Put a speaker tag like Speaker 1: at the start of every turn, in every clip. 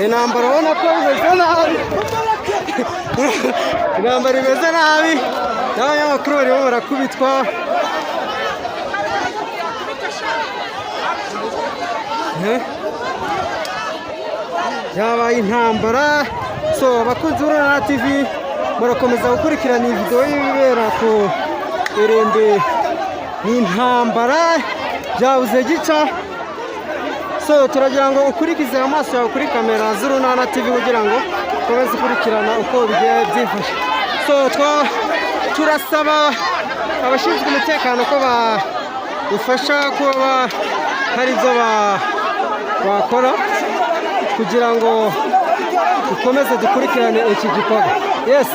Speaker 1: intambara ubona ko imeze nabi intambara imeze nabi n'abanyamakuru barimo barakubitwa yabaye intambara. So abakunzi b'Urunana TV barakomeza gukurikirana iyi video y'ibibera ku irembe. Ni intambara byabuze gica. So turagira ngo ukurikize amaso yawe kuri kamera z'Urunana TV kugira ngo ukomeze ukurikirana uko bigiye byifashe. So turasaba abashinzwe umutekano ko bafasha kuba hari ibyo bakora kugira ngo dukomeze dukurikirane iki gikorwa. Yes.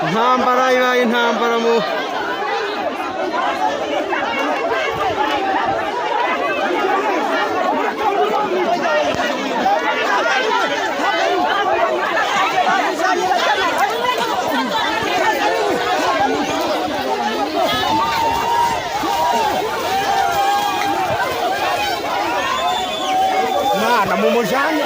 Speaker 1: Intambara ibaye intambara mu na mumujanye